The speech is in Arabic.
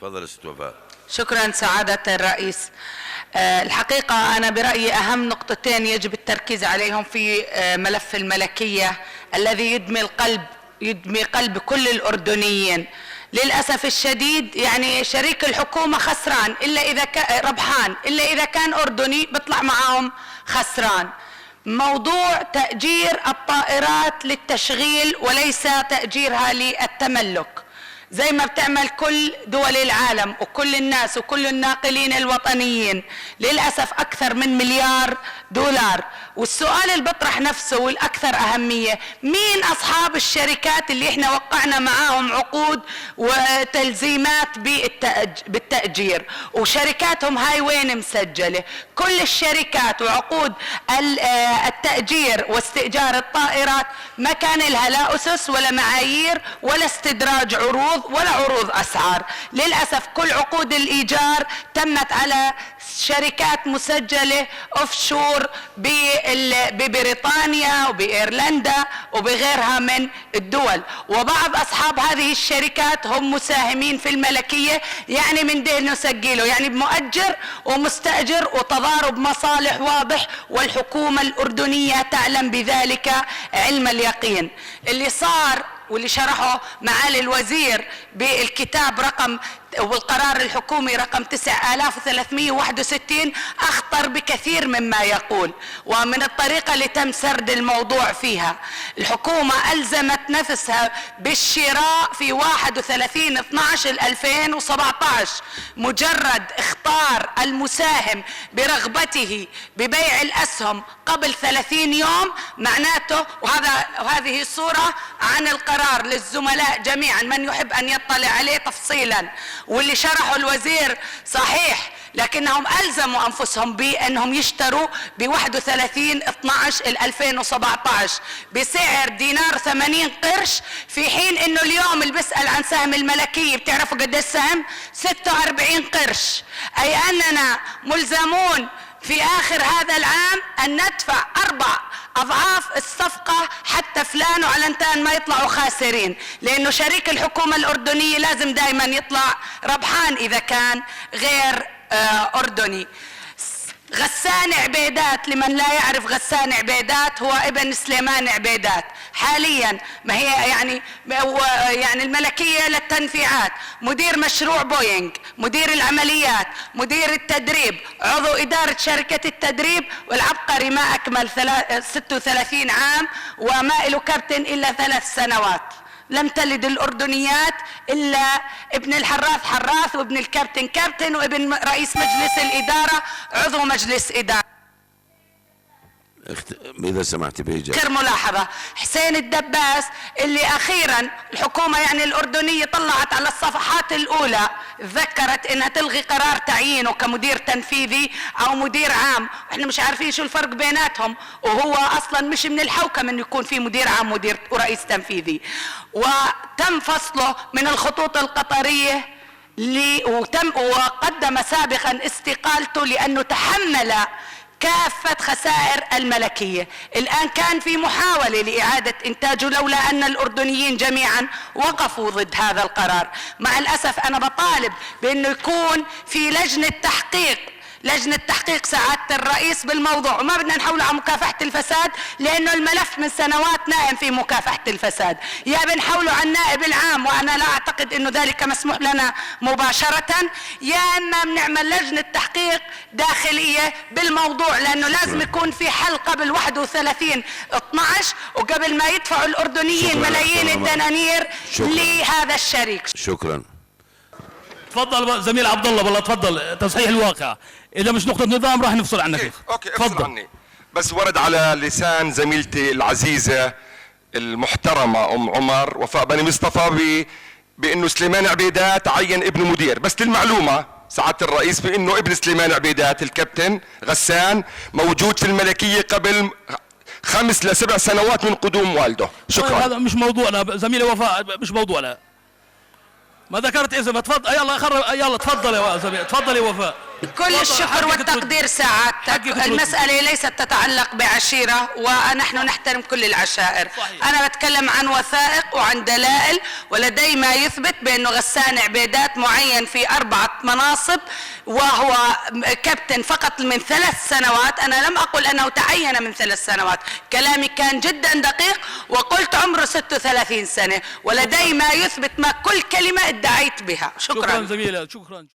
تفضل ست وفاء. شكرا سعادة الرئيس. الحقيقة أنا برأيي أهم نقطتين يجب التركيز عليهم في ملف الملكية الذي يدمي قلب كل الأردنيين. للأسف الشديد يعني شريك الحكومة خسران إلا إذا كان ربحان، إلا إذا كان أردني بيطلع معهم خسران. موضوع تأجير الطائرات للتشغيل وليس تأجيرها للتملك زي ما بتعمل كل دول العالم وكل الناس وكل الناقلين الوطنيين، للأسف أكثر من $1,000,000. والسؤال اللي بطرح نفسه والأكثر أهمية، مين أصحاب الشركات اللي احنا وقعنا معاهم عقود وتلزيمات بالتأجير وشركاتهم هاي وين مسجلة؟ كل الشركات وعقود التأجير واستئجار الطائرات ما كان لها لا أسس ولا معايير ولا استدراج عروض ولا عروض أسعار. للأسف كل عقود الإيجار تمت على شركات مسجلة أوفشور ببريطانيا وبإيرلندا وبغيرها من الدول، وبعض أصحاب هذه الشركات هم مساهمين في الملكية، يعني من دين نسجله، يعني مؤجر ومستأجر وتضارب مصالح واضح، والحكومة الأردنية تعلم بذلك علم اليقين. اللي صار واللي شرحه معالي الوزير بالكتاب رقم والقرار الحكومي رقم 9361 أخطر بكثير مما يقول، ومن الطريقة اللي تم سرد الموضوع فيها. الحكومة ألزمت نفسها بالشراء في 31/12/2017، مجرد اختار المساهم برغبته ببيع الأسهم قبل 30 يوم معناته، وهذه الصورة عن القرار للزملاء جميعا من يحب أن يطلع عليه تفصيلا، واللي شرحه الوزير صحيح، لكنهم ألزموا أنفسهم بأنهم يشتروا ب31/12/2017 بسعر $1.80، في حين أنه اليوم اللي بيسأل عن سهم الملكية بتعرفوا قد السهم؟ 46 قرش، أي أننا ملزمون في آخر هذا العام أن ندفع 4 أضعاف الصفقة حتى فلان وعلنتان ما يطلعوا خاسرين، لأنه شريك الحكومة الأردنية لازم دائما يطلع ربحان إذا كان غير أردني. غسان عبيدات، لمن لا يعرف غسان عبيدات هو ابن سليمان عبيدات، حاليا ما هي يعني الملكية للتنفيعات، مدير مشروع بوينغ، مدير العمليات، مدير التدريب، عضو إدارة شركة التدريب، والعبقري ما أكمل 36 عام وما له كابتن إلا 3 سنوات. لم تلد الأردنيات إلا ابن الحراث حراث وابن الكابتن كابتن وابن رئيس مجلس الإدارة عضو مجلس إدارة. إذا سمحت بإيجاز. آخر ملاحظة، حسين الدباس اللي أخيرا الحكومة يعني الأردنية طلعت على الصفحات الأولى ذكرت إنها تلغي قرار تعيينه كمدير تنفيذي أو مدير عام، إحنا مش عارفين شو الفرق بيناتهم، وهو أصلا مش من الحوكمة إنه يكون في مدير عام مدير ورئيس تنفيذي، وتم فصله من الخطوط القطرية وقدم سابقا استقالته لأنه تحمل كافة خسائر الملكية. الآن كان في محاولة لإعادة إنتاجه لولا أن الأردنيين جميعا وقفوا ضد هذا القرار. مع الأسف أنا بطالب بأنه يكون في لجنة تحقيق سعادة الرئيس بالموضوع، وما بدنا نحوله على مكافحة الفساد لأنه الملف من سنوات نائم في مكافحة الفساد، يا بنحوله على النائب العام وأنا لا أعتقد أنه ذلك مسموح لنا مباشرة، يا إما بنعمل لجنة تحقيق داخلية بالموضوع، لأنه لازم يكون في حل قبل 31/12 وقبل ما يدفعوا الأردنيين ملايين الدنانير لهذا الشريك. شكرا. تفضل زميل عبد الله، والله تفضل تصحيح الواقع، إذا مش نقطة نظام راح نفصل عنك. أوكي افصل عني، بس ورد على لسان زميلتي العزيزة المحترمة أم عمر وفاء بني مصطفى بأنه سليمان عبيدات عين ابن مدير، بس للمعلومة سعادة الرئيس بأنه ابن سليمان عبيدات الكابتن غسان موجود في الملكية قبل 5 ل 7 سنوات من قدوم والده. شكرا. هذا مش موضوعنا زميلي وفاء، مش موضوعنا، ما ذكرت اسمه. تفضل يلا تفضل يا زميلي، تفضل يا وفاء. كل الشكر والتقدير سعادتك. المسألة ليست تتعلق بعشيرة ونحن نحترم كل العشائر. صحيح. أنا بتكلم عن وثائق وعن دلائل، ولدي ما يثبت بأنه غسان عبيدات معين في 4 مناصب وهو كابتن فقط من 3 سنوات. أنا لم أقل أنه تعين من 3 سنوات، كلامي كان جدا دقيق وقلت عمره 36 سنة، ولدي ما يثبت ما كل كلمة ادعيت بها. شكرا زميلة، شكرا.